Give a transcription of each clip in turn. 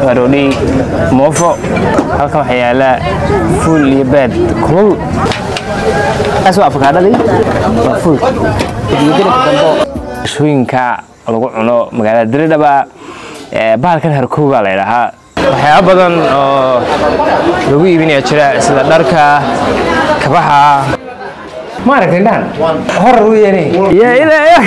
ورودي موفو halkan waxa yaala fuul iyo baad kulul asoo afkaadhadi waa fuul shooyinka lagu cuno magaalada Diridhaba bahalkan harkooga la yiraahdaa waxyaabo badan oo lagu iibinayo jira sida dharka kabaha ma aragtay hor u yeeray ya ilaahay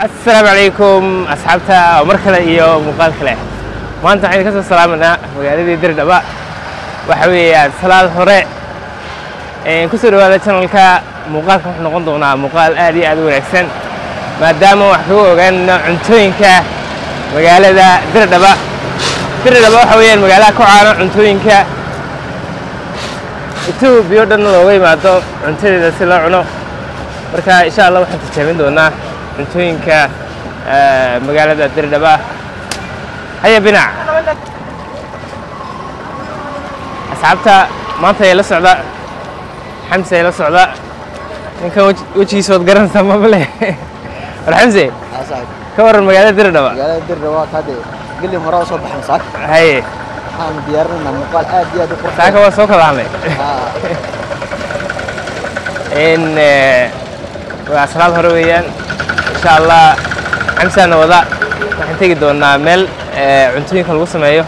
السلام عليكم أصحابتا ومركلة إيو مقال كله ما أنت حين كسر سلامنا وقاعدين Diridhaba وحوي سلال هراء كسر ولا channel كا مقال كم إحنا قندونا مقال آدي أدور أحسن ما دام وحكوا وقالنا عنتوين كا وقالنا Diridhaba وحوي المقالة كوعنا عنتوين كا تو بيودنا لوي ما تو عنتوين ذا سلعنا مركا إن شاء الله وحنا تجمعين دونا عنتوينكا magaalada Diridhaba haya binac asxaabta maanta ay la socda Xamse ay la socda ninka wajigiisa wad garanaysaa ma bale war Xamse ka waran magaalada Diridhaba taade gali hore soo baxan saak haye waxaan diyaarinaynaa muuqaal aad iyo aad u qurux saaka waa soo kala hadlay waa salaad hore weeyaan إن شاء الله حمسة نوضع راح تيجي دونا مل عنتوين كل قسم أيوه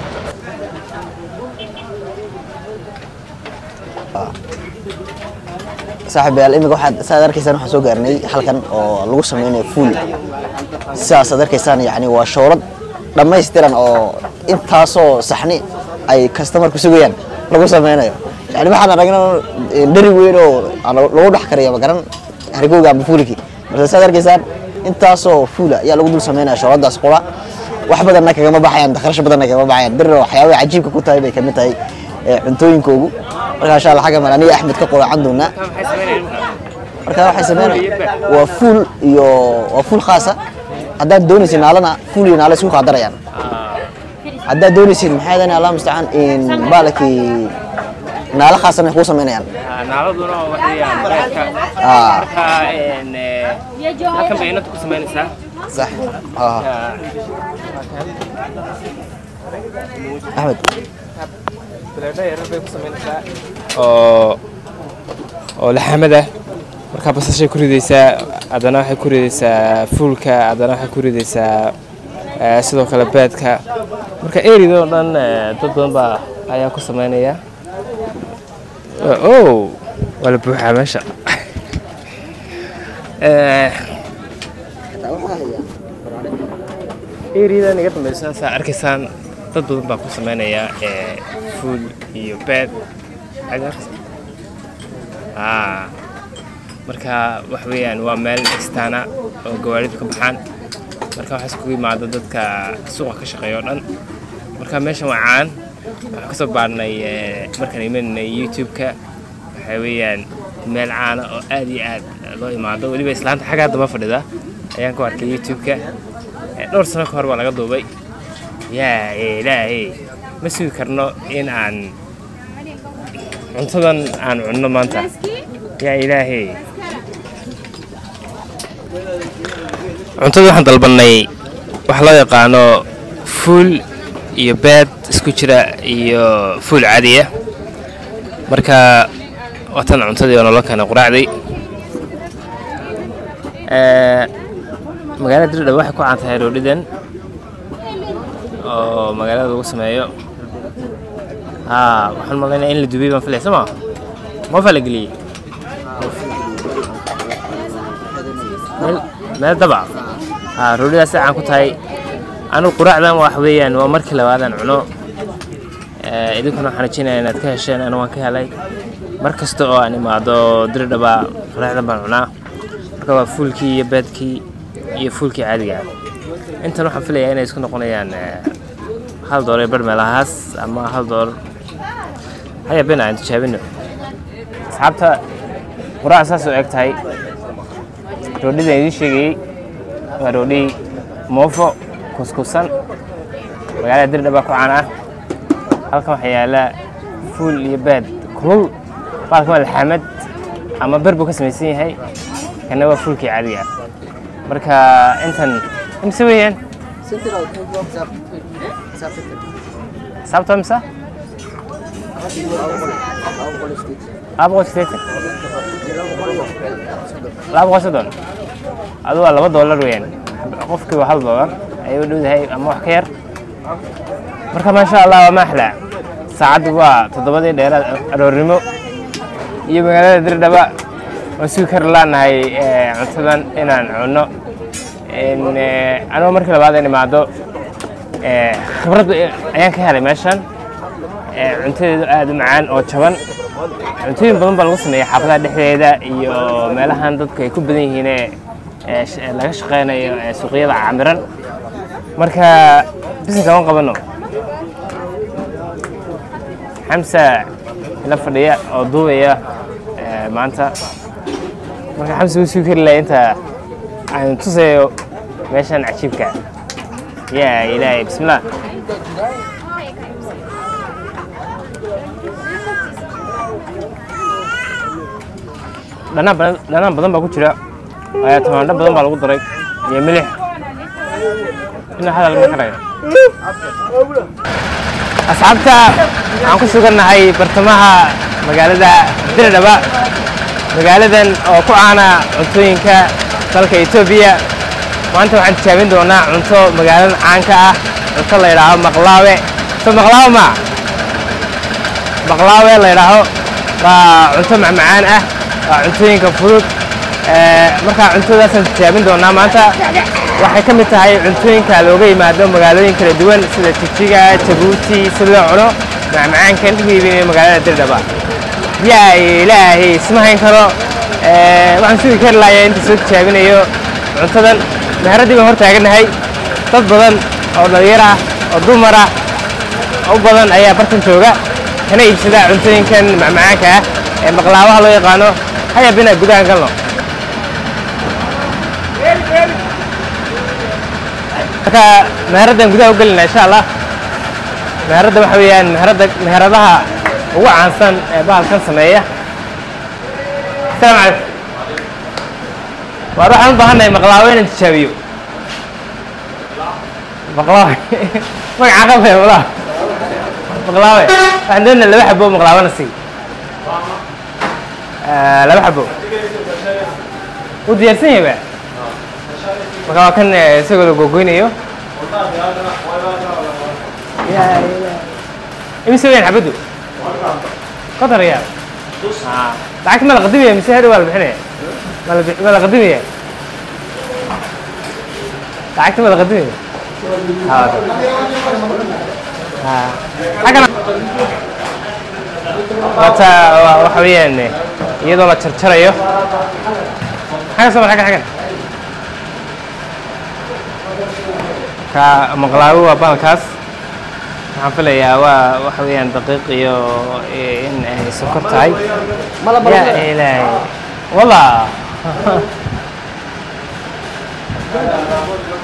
صاحبي الإمك واحد صدر كيسان وحسوق أرني حلقا أو القسم يعني فول صدر كيسان يعني وشورد لما يستيرن أو إنتاسو صحني أي كاستمر كسوقيان القسم يعني ما حنا رجعنا دري ويرو أنا لو نحكي يا مكان هرجو جنب فولكي بس صدر كيسان intaasoo fuula ayaa lagu dul sameynaa shawadaas qura wax badanna kaga ma baxayaan dakhrash badanna kaga ma baxayaan dir waxyaabo cajiibka ku tahay bay kamid tahay cuntooyinkoogu marka insha Allah xaga Aniga Axmed ka qoocan doona marka waxay sameynayaan waa fuul iyo waa fuul khaasa haddii doonaysid naalana fuul iyo naala isku qaadarayaan haddii doonaysid maxay Allah musta'an in balaki naala khaasana ku sameynayaan naaladuna waxayaan halkan bayna ku sameynaysaa صح أحمد oo laxamada marka basashay ku ridaysaa adana waxay ku ridaysaa fuulka adana waxay ku ridaysaa sidoo kale baadka marka eerido dhan dad badan baa ayaa ku sameynaya wala buuxa meesha eeridan iga dambaysa saa arkaysaan dad badan baa ku sameynaya fuul iyo baad marka wax weeyaan waa meel istaana oo gawaaridu ka baxaan marka waxa isku yimaado dadka suuqa ka shaqeeyo oo dhan marka meeshan waa caan waxaan kasoo baarnay markaan imanay YouTube-ka waxa weeyaan meel caan oo aad iyo aad loo imaado waliba islaanta xagga daba fadhida ayaan ku arkay YouTube-ka dhowr sano ka hor waa laga duubay yaa ilaahay ma sugi karno in aan cuntadan aan cunno maanta yaa ilaahay cuntada waxaan dalbanay wax loo yaqaano fuul iyo baad isku jira iyo fuul caadi ah marka watan cuntadii oo nolol kana quraacday magaalada Diridhaba waxay ku caan tahay roodhidan oo magaalada lagu sameeyo waxaan maleynayaa in la dubay baan filaysaa ma fala galiyay meel daba roodhidaas caan ku tahay anu quraacdan wax weeyaan waa markii labaadaan cuno idinkuna waxaan rajeynayaa inaad ka hesheen aniga waan ka helay markasta oo aan imaado Diridhaba quraacdan baan cunaa marka waa fuulkii iyo baadkii iyo fuulkii caadiga ah intan waxaan filayaa inay isku noqonayaan $1 bar meelahaas ama $1 haya bina inta jaabino asxaabta quraac saas oo eg tahay roodhida idin sheegay waa roodhi moofo kuskusan magaalada Diridhaba ku caan ah halkan waxa yaala fuul iyo baad kulul baalka laxamad ama barbu ka samaysan yahay kana waa fuulkii caadiga marka intan imse weeyaan sabta misa abo steeti laba qosadon adu waa $2 weeyaan qofkii waa $1 ayuu dhowdahay ama wax ka yar marka ma sha Allah waa maxla saacadu waa 7 dheeraad aroornimo iyo magaalada Dirdhaba oo soo kar laanahay cuntadan inaan cuno anoo markii labaad in imaado khibrad ayaan ka helay meeshan cuntadeedu aad u macaan oo jaban cuntooyin badan baa lagu sameeyaa xaafadaha dhexdeeda iyo meelahan dadku ay ku badan yihiin laga shaqeynayo suuqyada camiran marka bisinka waan qabano Hamza ila fadhiya oo duubaya maanta marka Hamza uu soo kari lahayn inta aan tusayo meeshan cajiibka يا إلهي بسم الله دانا بدن باكو جرا ayaa tamaandho badan baa lagu daray iyo milix ina hadal ma xarayo asxaabta aan ku sugannahay bartamaha magaalada Dirdhaba magaaladan oo ku caana cuntooyinka dalka Itoobiya maanta waxaan tijaabin doonaa cunto magaalada caanka ah cunto la yiraahdo maqlaawe maqlaawe la yiraahdo waa cunto macmacaan ah waa cuntooyinka fudud marka cuntadaas aan tijaabin doonaa maanta waxay ka mid tahay cuntooyinka looga yimaado magaalooyin kala duwan sida Jigjiga, Jabuuti, sida cuno macmacaankan ugu iibinaya magaalada Dirdhaba yaa ilaahay ismahayn karo waxaan soo kari lahayaa inta soo tijaabinayo cuntadan meheradii baan hortaaganahay dad badan oo dhalinyaro ah oo dumar ah oo badan ayaa bartan jooga kana iibsada cuntooyinkan macmacaanka ah ee maqlaawaha loo yaqaano haya bina gudaha galno marka meheradan gudaha u galina insha Allah meherada waxa weeyaan meheradaha ugu caansan ee bahalkan sameeya salaam calaykum waxaan u baahanahay maqlaawe inaan tijaabiyo maqlaawe magaca qabay walaal maqlaawe waxaan doonayaa 2 xabo maqlaawena sii 2 xabo u diyaarsan yahay marka waa kan isagoo la gogoynayo yaa imisa weyn xabadu qadar yaa lacag ma la qadimiyo mise hada waa la bixinaya ما القديمية تعبت ما القديمية هذا حاجة وتا وحويان يدو لا تشرشريو حاجة صبر حاجة كمقلاوي وبالكاس waxaan filayaa waa waxa weeyaan daqiiq iyo in ay sokor tahay yaa ilaahay والله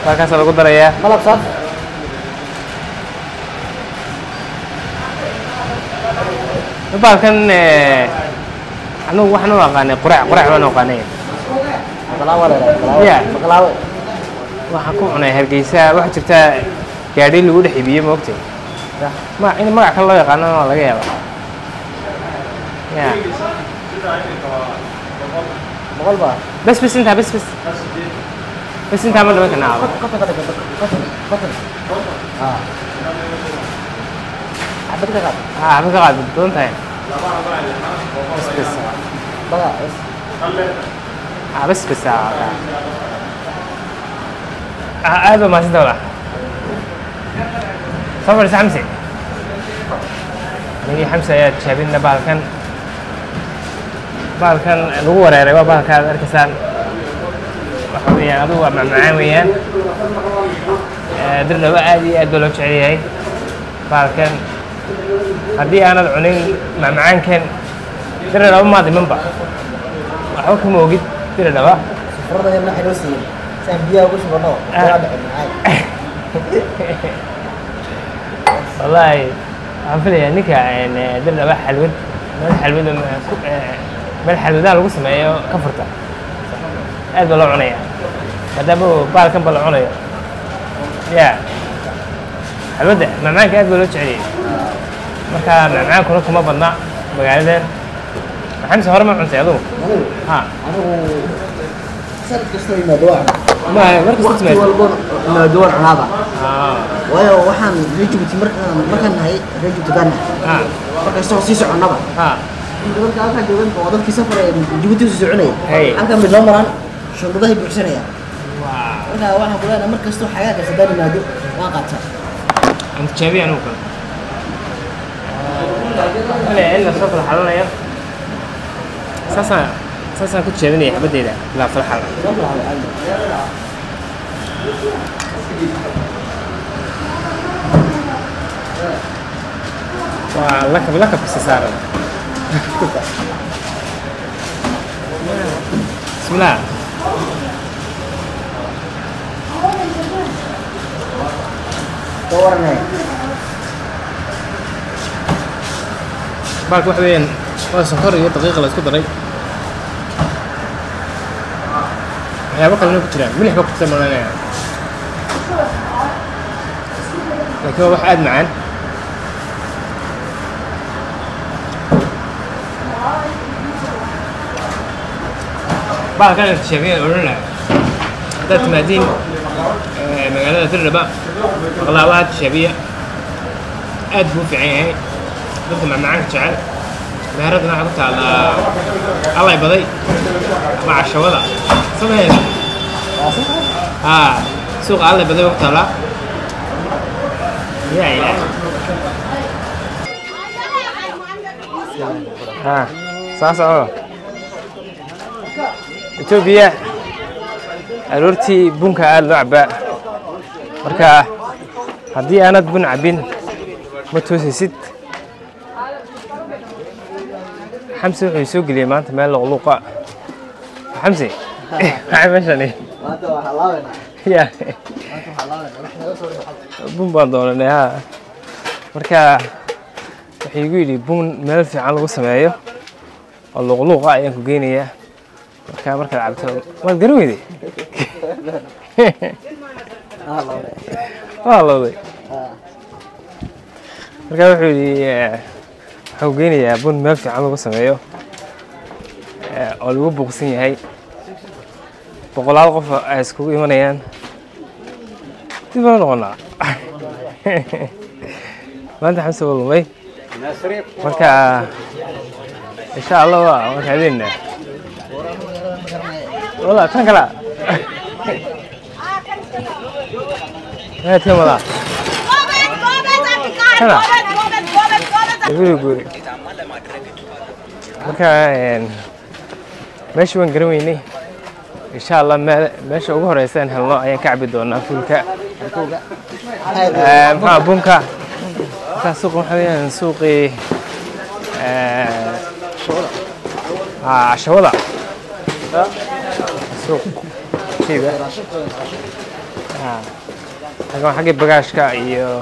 ما كان سلوك الدرية ملاب صف نبغى كان أنا وحنا وقاني قرع وأنا وقاني مقلاوة يا مقلاوة وحكون أنا هالجيسة واحد شفته قاعدين اللي يقول حبيه موقتي ما إني ما أكل الله يقانا ولا جيا يا بس انت بس انت عمل لك نعم عبد قاعد بدون تاي بس هذا ما سدوله صبر حمزة نيجي حمزة يا شابين بالكن بالكن lagu wareeray waa bahalkaad arkaysan waxa weeyaan adigu waa macmacaan weeyaan Dirdhaba aad iyo aad loo jecel yahay balkan haddii aanad cunin macmacaankan Dirdhaba ma dimanba waxa ka moogid Dirdhaba sufradayna xiroo siiyay saan biyaha ugu shubano waa macaan wallahi aan filayaa ninka Dirdhaba xalwad meel xalwadaha lagu sameeyo ka furta aad baa loo cunaya maadaama baalkan baa la cunayo يا حلوة معمعان كأد بلوش عليه مركا معمعان كنا كم بدنا بقعدين محمد سهر ما عنده يدو ها أنا صرت كستوي مدوع ما مركز تسمع مدوع هذا وحن رجبتي مركان هاي رجبتي كنا مركز سو سيسو عنبا دولك halka joogan oo dadkii safar ee Djibouti soo soconay halka mid loo maran shaqadahay buuxsanaya waxaan ku leenahay markasta xagaa ka sadar inaado waan qaata انت شابي عنو كان انا الا صفر حلانيا اساسا كنت شابيني حبديدا لا في الحلقه لك استسارة بسم الله صورنا بالك وحدين سكر iyo daqiiq la isku daray waxyaabo kale ku jira milix ba ku sameeynaa laakiin wax aad macaan بالك انا شايفين اورنا dad maadin magaalada Tirnaba qalaabad shabiya aad buu fiican yahay dadka macmacaanka jecel meheradna waxa ku taala allay baday ama cashawada sameeyay suuq allay baday ku taala ya ilaahay saasa Ethiopia aroortii bunka aad loo cabaa marka haddii aanad bun cabin ma toosisid xamsi wuxuu soo geliyay maanta meel luqluqa xamsi maxay meeshani ya bun baan doonanay ha marka wuxuu igu yidhi bun meel fiican lagu sameeyo oo luqluqa ayaan ku geynayaa marka markaad cabto waad garan weyday والله marka wuxuu yiri waxa uu geenayaa bun meel fiican lagu sameeyo oo lagu buuqsan yahay boqolaal qof ay isku imanayaan dib loo noqonaa maanta xamse walumay marka insha Allah waa waxaadina wala tan kala هات يا ملا هنا يقولي marka meesha waan garan weynay insha Allah meesha ugu horeysaan helno ayaan ka cabi doonaa fuulka ma bunka ka suuq waxaan suuqi shawada suuq kida أنا حاجة بقاش كايو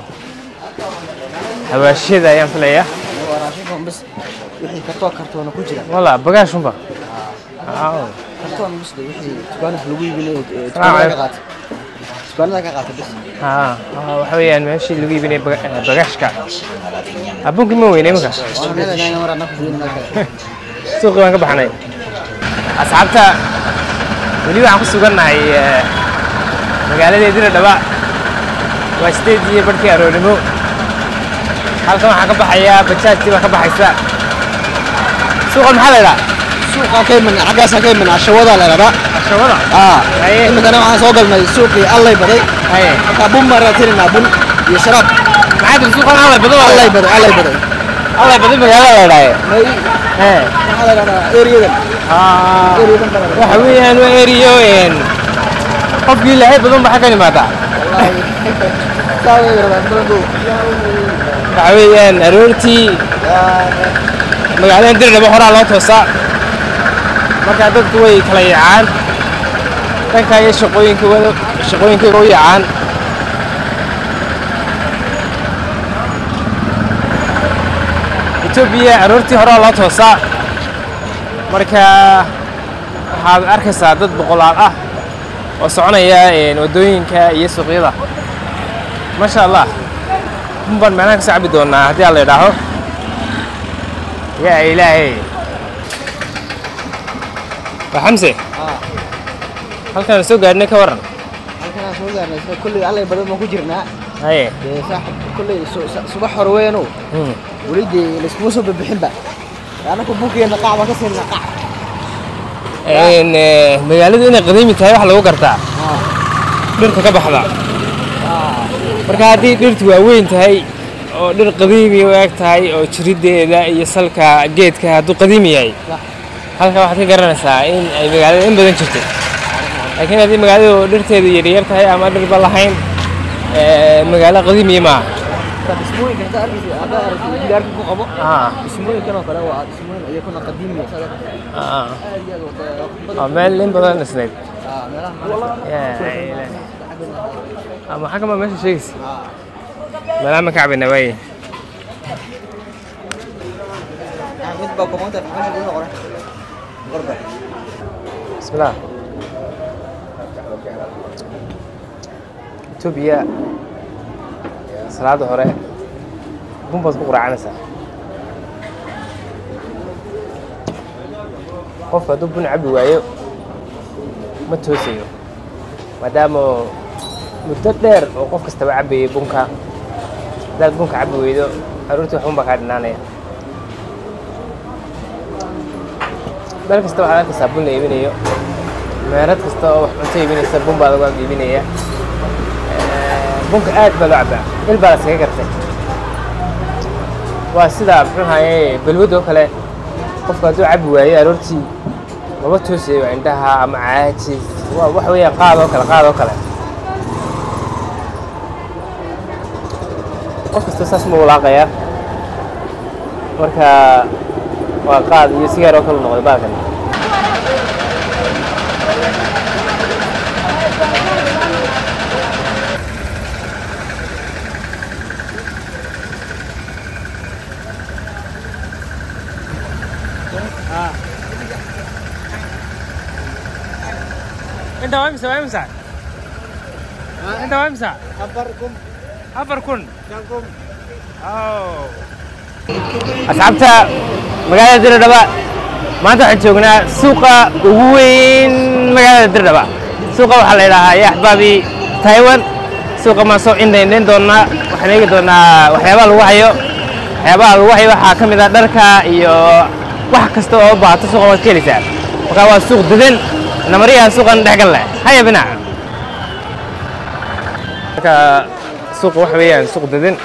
هواشيدا أيام فليا وراشيكم بس وحي كرتون كوجرا والله بقاش هم كرتون بس وحي تبان حلوي بني تبان لك قات بس وحويا ماشي اللي بيبني بقاش كا أبوك مو وين إمك سوق ما كبحناي أصحابته ولي عم كسوقنا هي magaalada Tirnaba waa steedii barkii aroorimo halkan waxa ka baxaya bajaajtii ka baxaysa suuqa maxaa leeyahay suuqa kayman xagaas kayman ashawada leeyahay ashawada imikana waxaan soo galnay suuqii allay baday ka bun maratirina bun iyo sharaab maxaa suuqa allay baday allay baday magaalada leeyahay waxa leeyahay area-dan waxa weeyaan waa area qofkii ilaahay badan baa xaqani maata waxaweyaan aroortii magaalada Tirnaba horaa loo toosaa marka dadku way kala yaacaan dhanka iyo shaqooyinkooda u yaacaan Ethiopia aroortii horaa loo toosaa marka waxaad arkaysaa dad boqolaal ah oo soconaya wadooyinka iyo suuqyada ما شاء الله بن معناها كسعبي دونا هدي الله يدعو يا إلهي وحمزة هل كان سوق عندنا كورن؟ هل كان سوق عندنا كل الله بدل ما كجرنا هاي صح كل صباح روينو وليدي الاسبوسو بحبه أنا كبوكي أنا قاعد كسر نقاع إن مجالد إن قديمي تهاي وحلا وقرتها درت كبحضة marka hadii dhirtu waaweyn tahay oo dhir qadiimi u eg tahay oo jirideeda iyo salka geedka haduu qadiimi yahay halka waxaad ka garanaysaa in ay magaalada in badan jirtay laakiin hadii magaaladu dhirteedu yar tahay ama dhir ba lahayn magaalo qadiimi ma اسموين كان تعرف هذا ديارك كقبو اسموين كانوا كلا واحد اسموين يكون قديم يا مال لين بدل نسنيد والله يا أما حاجة ما ماشي شيء ملام كعب النوايا بسم الله توبيا صلاة هراء بوم بس بقرا عنسا قف دوب بن عبي وايو ما توسيو مادامو muddo dheer oo qof kasta cabay bunka dad bunka cabay weydo aroortii waxun ba ka dhinaanaya dal kasta waxa ka sabun leeyinayo meerad kasta oo wax cunto iibinaysa bun baa lagu iibinaya bunka aad baa loo cabaa il baa iskaga gartay waa sida muxuu haye balwado kale qofka haduu cabi waayo aroortii laba toosiyo indhaha ama caajis waa wax weeyaan qaado kale qof kasta saas ma walaaqaya marka waa qaad iyo sigaar oo kala noqday baalkan انت وامسى انت وامسى أفركن أصحابتا مقالة الدردبة ما أنت حد شوقنا سوق وين مقالة الدردبة سوق وحلا إلها يا أحبابي تايوان سوق ما سوق إندين دونا وحنيجي دونا وحيابا الوحي وحاكم إذا دركا يو وحكستو بعض سوق وكيلسا وكوا سوق ددن نمريها سوق ندحقل هيا بنا سوق وحويان سوق ددن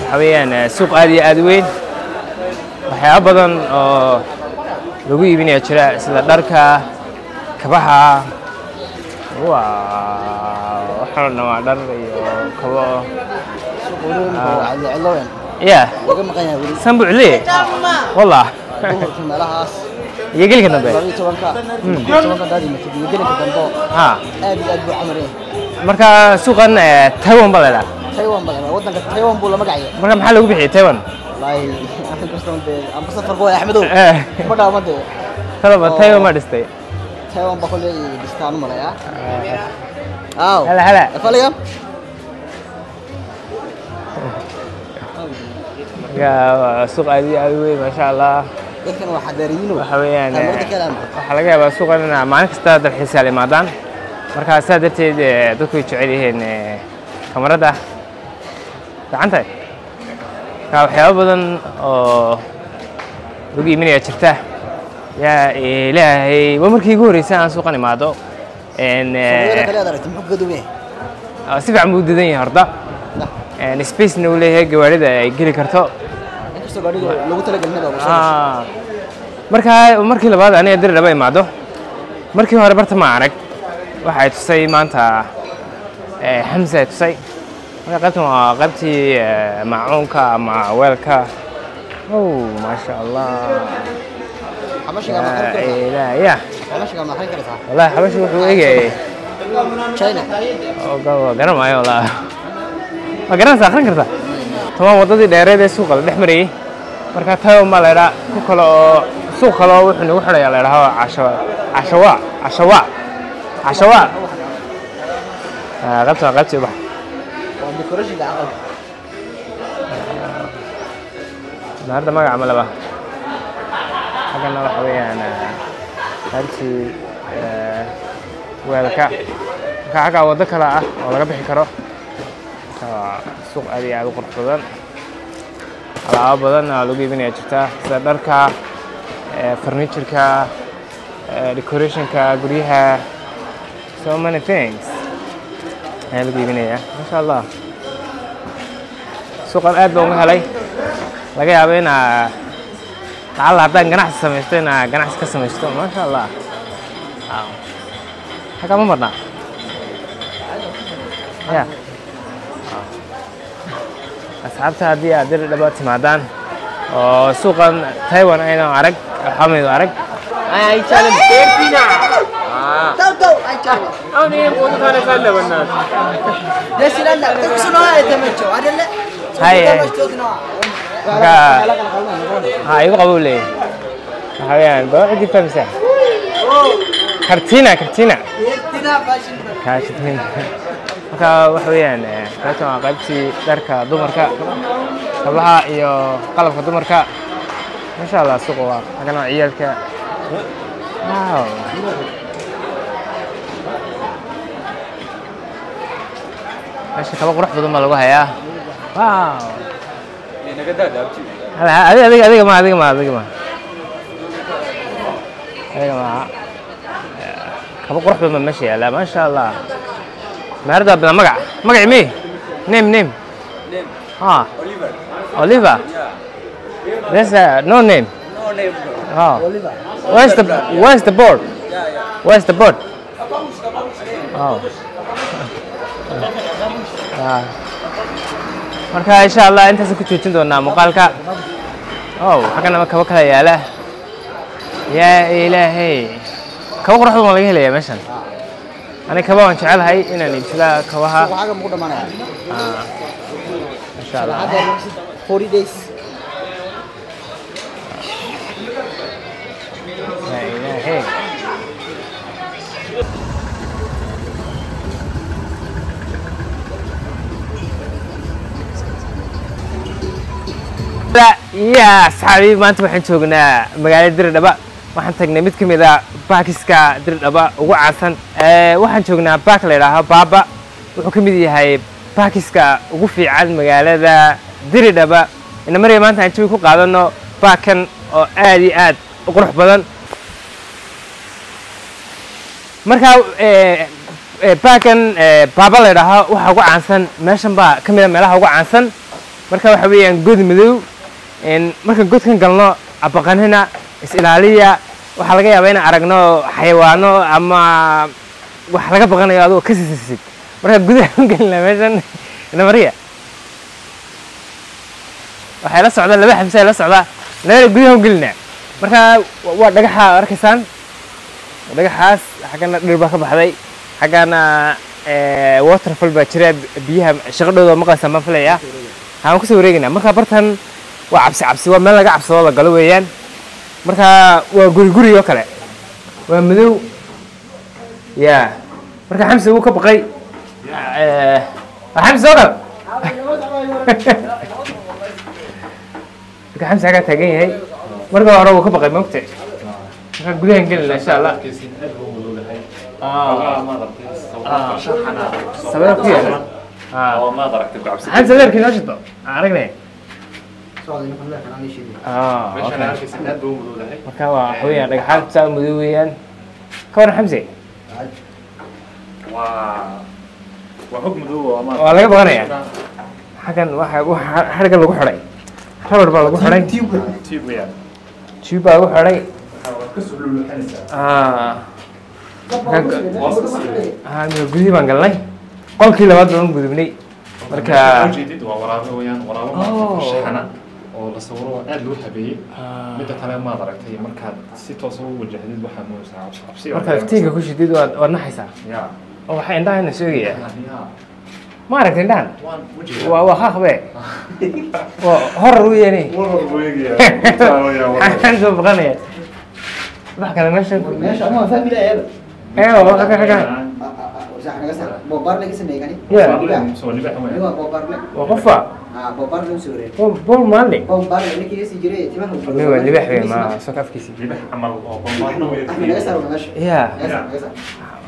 وحويان سوق آدي وين وحياة بدن lagu iibinayo jira sida dharka kabaha waxaan waa dhar iyo kabo يا سنبع ليه والله يقول لك نبي ها مركا سوقا تايوان بلا تايوان بلا ودنك تايوان بولا مقعيه مركا محل ugu bixi taiwan والله اخي كرستون ام بسفر بو احمدو بدا ما دي طلب تايوان ما دستي تايوان بقول لي دستان مليا هلا فاليا يا سوق عادي وين ما شاء الله لكن واحد دارينو وحويان waxa laga yaabaa suuqana maalin kasta dalxiis ay imaadaan marka saadateed dadku jecel yihiin kamarada gacanta ka waxyaabo badan oo lagu iiminaya jirta yaa ilaahay waa markii ugu horeysay aan suuqan imaado si fiican buu dadan yahay horta space na uu leeyahay gawaarida ay geli karto markii labaad aniga dir laba imaado markii hore barta ma arag waxa ay tusay maanta Hamza ay tusay marka qaybtan waa qaybtii macuunka ama weelka ma sha Allah حبشي ما خلك لا يا حبشي ما خلك والله حبشي wuxuu eegay China oo garan maayo والله ma garanaysaa akhrin kartaa toban wadadii dheereed ee suuqa la dhex marayay marka tayo ma leeyahay ku kale oo suuq kale oo wuxuu nagu xidhay leeyahay cashawa qaybta bax decoration aqal النهارده ما عمل بقى حاجه انا waxa weeyaan halkii weelka xaga wada kala ah oo laga bixi karo suuq aad iyo aad u qurux badan alaabo badan oo lagu iibinayo jirta sida dharka furniture-ka decoration-ka guryaha so many things ayaa lagu iibinaya masha Allah suuqan aad baan uga helay laga yaabo in lacala haddaan ganacsi samaysto in ganacsi ka samaysto masha Allah halkaa ma marnaa ya asxaabta haddii aad dir dhaba timaadaan oo suuqan Taiwan aynan arag xameedo arag ay challenge keepina taw ay challenge awni wada kale kale wannan desilalla kusuna ay tamacho adalla hay ha igu qabow leey waxa weeyaan bawcidi famsa kartina fashion marka waxa weeyaan qaybtan waa qaybtii dharka dumarka hablaha iyo qalabka dumarka masha Allah suuqa waa xagana ciyalka wow meesha kaba qurux badan baa lagu hayaa wow adiga ma kaba qurux badan baa meesha yaala masha Allah maarda bla magac mi name Oliver there's no name oh where's the board where's the board oh marka insha Allah intaas ku joojin doonaa muuqaalka oh xagana kaba kala yaala ya ilaahay kaba qurux badan laga helayaa meeshan أنا كمان شعلها إن الإبتلاء كواها. حاجة مقدمة معنا. إن شاء الله. 40 days. لا إله لا يا أصحابي ما أنتم الحين شوقنا مقالة در دبا waxaan tagnay mid ka mid ah baakiska dirdhaba ugu caansan waxaan joognaa baak la yiraahdo baaba wuxuu ka mid yahay baakiska ugu fiican magaalada dirdhaba in markay maanta aan jawi ku qaadano baakan oo aad iyo aad u qurux badan marka baakan baaba la yiraahdo waxa ugu caansan meeshan baa ka mid ah meelaha ugu caansan marka waxa weeyaan god madow marka godkan galno abaqanina is-ilaaliya waxaa laga yaabaa in aragno xayawaano ama wax laga baqanayo adoo ka sisid marka gudaha u gelina meeshan ina mariya waxay la socdaan laba xamse la socda labada gudaha u gelina marka waa dhagaxa arkaysaan dhagaxaas xagana dhir baa ka baxday xagana waterfall baa jira biyaha shaqadooda maqaysan ma filaya waxaan ku soo wareegaynaa marka bartan waa cabsi waa meel laga cabsado la galo weeyaan marka waa guri oo kale waa madow ya marka xamsi uu ka baqay xamsi oo kale marka xamsi aga taagan yahay marka hore uu ka baqay moogta marka gudahan gelina insha Allah sabab ku yaala ما ضربت بعبس xamsi leerkii noo shito aragnay marka waa xooyaan dhagaxaan saa madow weeyaan ka waran xamse وحكم ذو waa laga baqanayaa xagan waxa xariga lagu xiray rabar baa lagu xiray تيب ويا tube baa lagu xiray gudihii baan galnay qolkii labaad baan gudubnay marka جديد وورابه ويان ورابه شحنة oo la sawiro aad loo habeeyay mid kale ma aragtay markaad si toos u wajahday waxa muusaa cabsi marka iftiinka ku shidid waa naxaysaa oo waxa indhahana sheegaya ma aragtay indhahan waa khaqbe waa horor weeyane waxaan soo baqanaya wax kale meesha ما فاهم لا يا ايوه صح نقص بوبار لك اسمه يعني يا سو لباح وين هو بوبار لك وقفة بوبار لك سوري بول مالي بوبار لك يسي جري تمام هو اللي بحوي ما سكف كيسي لباح عمل او بمبار احنا نقص ولا ماشي يا نقص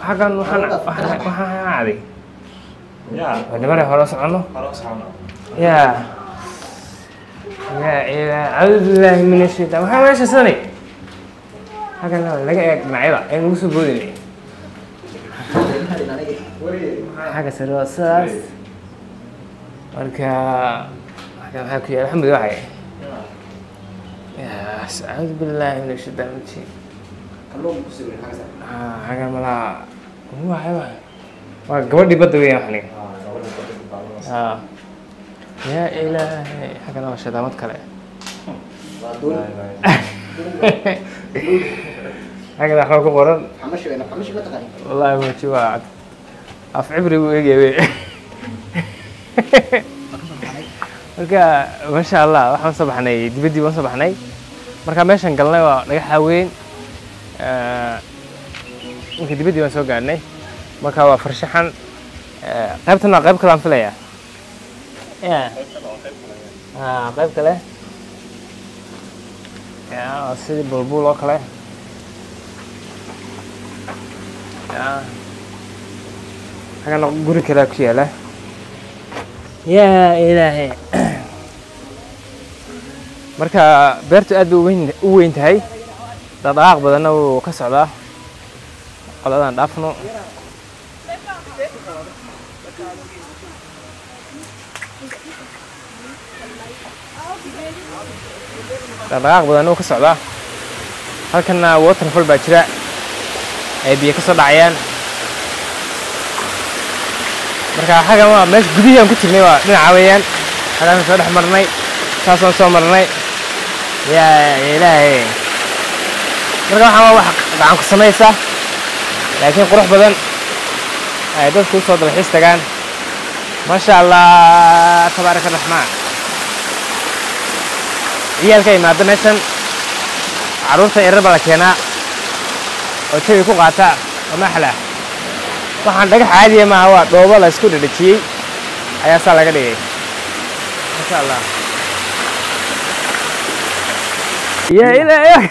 حقا وحنا عادي يا اللي مرة خلاص عنه خلاص عنا يا أعوذ بالله من الشيطان waxaa meesha sani halkan laga eeg dhinacyada ee lagu soo boodinay xagga sare waa sidaas marka waxaa ku yaala xamud waxay أعوذ بالله من الشيطان الرجيم xaggan malaa waa gabadhii badda weeyaan waxani يا إلهي حاجة أنا مش هدامات كلام حاجة أنا حاجة قرن حمشي ما تغني والله ما شو واحد أف عبري ويجي بي مركا ما شاء الله waxaan soo baxnay dibadii waan soo baxnay marka meeshan galnay waa dhagaxa weyn marka dibadii waan soo gaarnay marka waa farshaxan qaybtan waa qayb kale aan filayaa يا قيب كله يا سيدي بلبول وكله يا حاجة نقول كذا كذا له يا إلهي مركا بيرتو أدو وين تهي دقاق بدنا وكسر ذا قلنا ندفنه dhaqdhaqaaq badan oo ka socda halkana waterfall baa jira ay biyo ka soo dhacayaan marka xagan waa meesha gudihii aan ku jirnay waa dhinaca weeyaan xagaan soo dhex marnay saasaan soo marnay yaa ilaahay marka waxaan waa wax gacan ku samaysa laakiin qurux badan ay dadku soo dalxiis tagaan maasha allah tabaaraka raxmaan ciyaalka imaada meeshan caruurta yaryar baa la keenaa oo jawi ku qaata oo maxla waxaan dhagax caadiya maaha waa dhoobo la isku dhadhajiyey ayaa saa laga dhigay masha allah ya ilaahay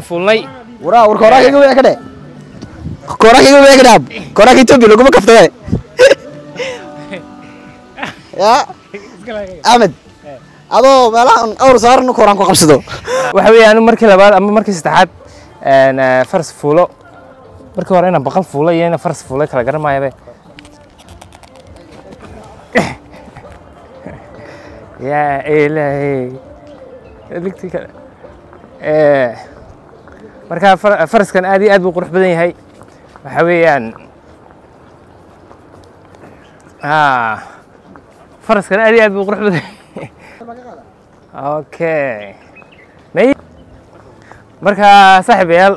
fulnay waraa war kooraaga weey ka dhe kooraaga weey ka dhaab kooraaga Itoobiya lagu kaftay ya Ahmed adoo meelahan awr saarno kooraan ku qabsado waxa weeyaan markii labaad ama markii saddexaad faras fuulo markii hore inaan baqal fuulo iyo inaan faras fuulo kala garanayo ya ilaahay digti kale marka faraskan aad iyo aad buu qurux badan yahay waxa weeyaan faraskan aad iyo aad buu qurux badan yahay okay marka saaxiibayaal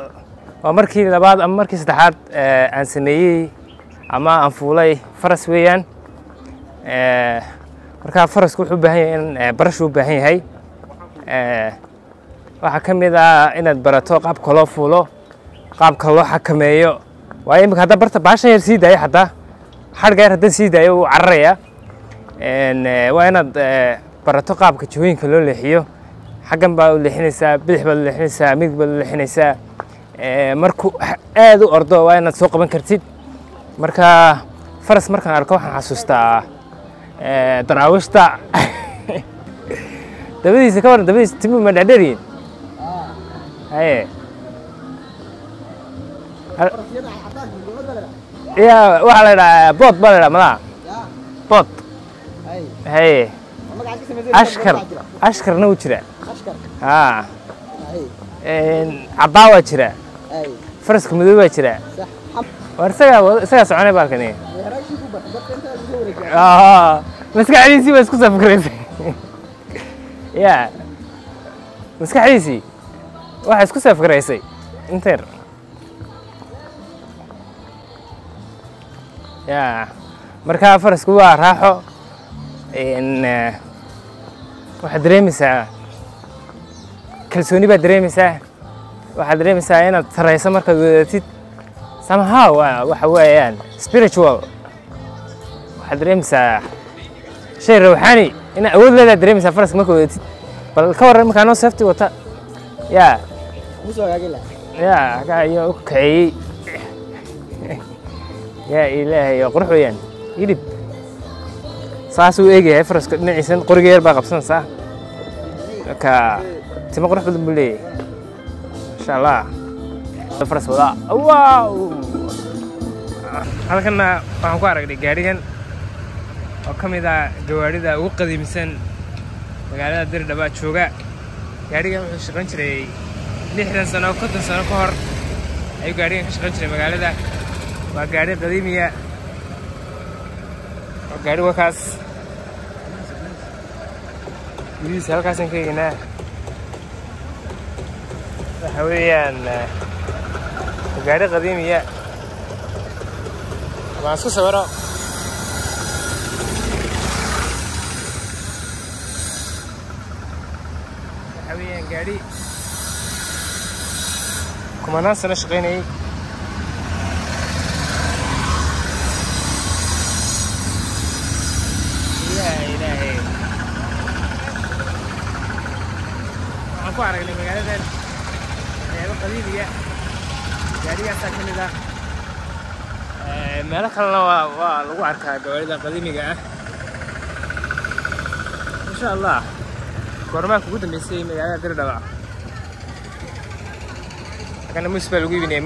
waa markii labaad ama markii saddexaad aan sameeyey ama aan fuulay faras weeyaan marka farasku wuxuu u baahan yahay in barashu u baahan yahay waxaa ka mid ah inaad barato qaabka loo fuulo qaabka loo xakameeyo waayo imika hadda barta baashan yar sii daayo xataa xadhga yar haddaan sii daayo wuu cararaya waa inaad barato qaabka jihooyinka loo leexiyo xaggan baad u leexinaysaa bidix baad u leexinaysaa midig baad u leexinaysaa markuu aad u ordo waa inaad soo qaban kartid marka faras markaan arko waxaan xasuustaa daraawiishta dabadiisa ka waran dabadiisa timuhu ma dhadhariyin haye ya waxaa la idhahaa bood baa la idhaha malaha bood haye ashkarna wuu jira ها عباوة جرا فرسك مذوبة جرا ورسها سعوني بالكني مسك عديسي بس كوسا فكرت يا مسك عديسي واحد كوسا فكرت انتر يا مركا فرسك هو راحو ان واحد ريمي ساعة kalsooni baad dareemaysaa waxaad dareemaysaa inaad sareyso markaad wadatid somehow waxa weeyaan spiritual waxaad dareemaysaa shay ruuxaani in awood leedaad dareemaysaa faraska markaad wadatid bal ka warran markaa noo safety wata yaa yaa ayaa u kacayey yaa ilaahay qurux weeyaan hilib saas uu eegayahay faraska dhinaciisan qoriga yar baa qabsanaysaa marka timo qurux badan buu leeyahay masha allah faras wadaa wow halkana waxaan ku aragnay gaarigan oo ka mid ah gawaarida ugu qadiimisan magaalada Dirdhaba jooga gaarigan wuxuu shaqayn jiray 60 sano 50 sano ka hor ayuu gaarigan ka shaqayn jiray magaalada waa gaari qadiimiya waa gaari wakaas wiis halkaasaan ka eegnaa waxa weeyaan gaari qadiimiya waan isku sawiro waxa weeyaan gaari kumanaan sano shaqaynayay ilaahay waxaan ku aragnay magaaladan waxyaabo qadiimiya gaarigaasaa ka mid ah meelo kalena waa lagu arkaa gawaarida qadiimiga ah insha allah goormaa kugu dambeysay magaalada Dirdhaba halkana muus baa lagu iibinaya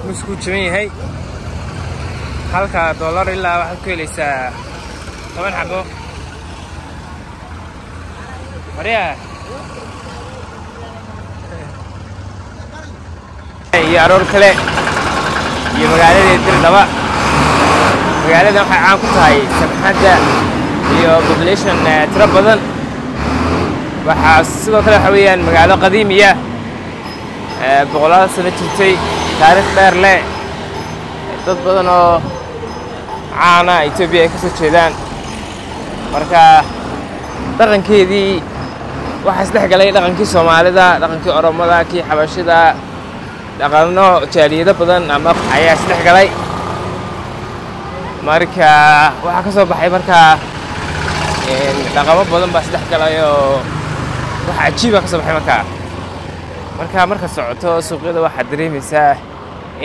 muuskuu jaban yahay halka dollar ilaa waxaad ku helaysaa 10 xabo Maria iyo aroor kale iyo magaalada Dirdhaba magaalada waxay caan ku tahay samxadda iyo population tiro badan waxaa sidoo kale waxa weeyaan magaalo qadiimiya boqolaal sano jirtay taariikh dheer leh dad badan oo caana Itoobiya ay ka soo jeedaan marka dhaqankeedii waxa isdhex galay dhaqankii Soomaalida dhaqankii Oromada kii Xabashida dhaqanno jaaliyado badan ama ayaa isdhex galay marka waxa ka soo baxay marka dhaqamo badan baa isdhex galay oo waxa ajiib ah ka soo baxay marka socoto suuqyada waxa dareemaysaa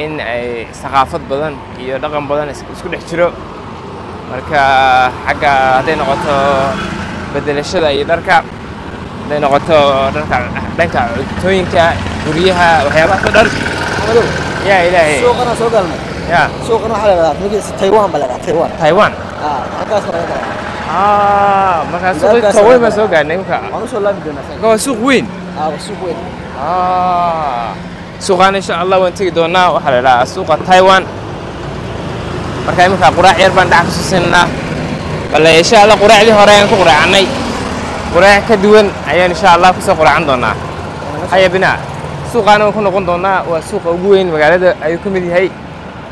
in ay saqaafad badan iyo dhaqan badan isku dhex jiro marka xagga haday noqoto bedelashada iyo dharka haday noqoto dhanka cuntooyinka guryaha waxyaabaha dhan yaa ilaahay suuqana soo galnay suuqana waxa la yiraahdaa magaciisa Taiwan baa la yiraahdaa Taiwan halkaas waa laga marka suuqa Taiwan ma soo gaarnay waan soo laabi doonaa waa suuq weyn waa suuq weyn suuqana insha Allah waan tagi doonaa waxa la yiraahdaa suuqa Taiwan marka imika quraac yar baan dhac ka suusanaa bal insha Allah quraacdii hore aan ku quraacnay quraac ka duwan ayaan insha Allah ku soo quraacan doonaa haya bina suuqana ku noqon doonaa waa suuqa ugu weyn magaalada ayuu ka mid yahay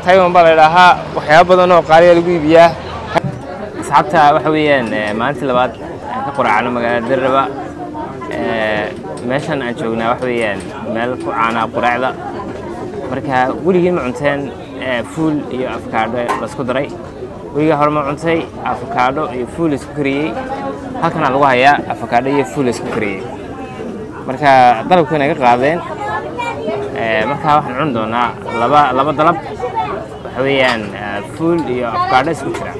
Taiwan baa la yiraahdaa waxyaabo badan oo qaali lagu iibiyaa asxaabta waxa weeyaan maalintii labaad aan ka quraacno magaalada Dirdhaba meeshan aan joognaa waxa weeyaan meel ku caana quraacda marka weligiin ma cunteen fuul iyo avocado la isku daray weligaa hore ma cuntay avocado iyo fuul isku kariyey halkana lagu hayaa avocado iyo fuul isku kariyey marka dalabku inaga qaadeen marka waxaan cun doonaa laba dalab waxa weeyaan fuul iyo avocado isku jira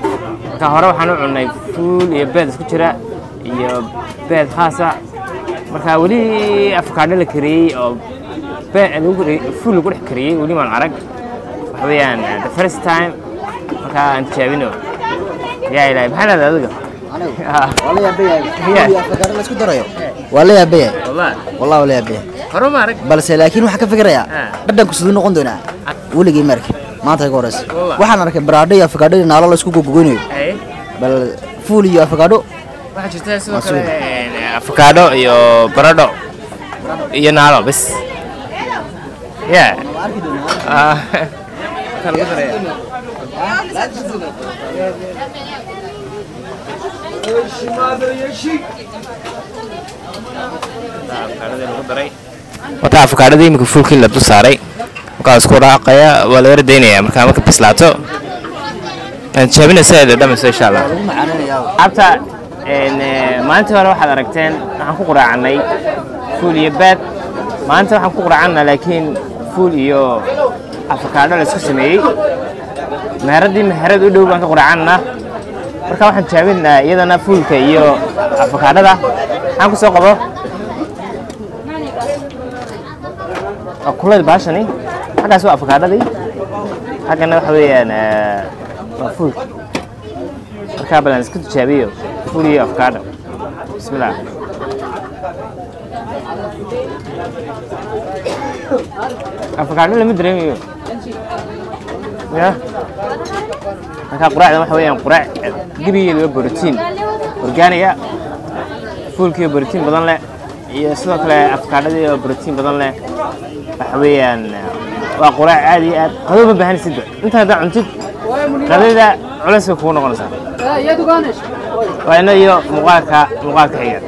marka hore waxaan u cunnay fuul iyo beed isku jira iyo beed khaasa marka weli avocado la kariyey oo fuul lagu dhex kariyey weli maan arag waxa weeyaan the first time marka aan tijaabino yaa ilaahay maxaa leedahay adiga wala yaabay avocado la isku darayo wala yaabay wallahi wala yaabay hore ma arag balse laakiin waxa ka fikirayaa dhadhanku sidoo noqon doonaa weligii markay maanta ka horeys waxaan arkay baraado iyo avocado naalo la isku gogoynayo bal fuul iyo avocado waxa jirta sidoo kale avocado iyo barado iyo naalo bas kan lagu daray wata afkaadhadii imika fuulkii la dul saaray markaa isku raaqaya waa laga radaynayaa markaa marka bislaato tijaabinaysa dhadhamayso insha allah abta maanta hore waxaad aragteen waxaan ku quraacnay fuul iyo baad maanta waxaan ku quraacnaa laakiin fuul iyo afkaadho la isku sameeyey meheradii meherad u dhow baan ka quraacnaa marka waxaan tijaabinaa iyadana fuulka iyo afkaadhada waxaan ku soo qabo kulad baashani xaggaas waa afkaadhadii xaggana waxa weeyaan waa fuulka markaa balan isku tijaabiyo fuul iyo afkaadho bismillah afkaadho lama dareemayo ya markaa quraacdan waxa weeyaan quraac gebigeeda waa borotiin orgaaniga fuulkiiyo borotiin badan leh iyo sidoo kale afkaadhadii oo borotiin badan leh waxa weeyaan waa quraac aad iyo aad qado ma baahanaysid inta haddaa cuntid qadada culays bay kugu noqonaysaa waa ina iyo muuqaalka xiga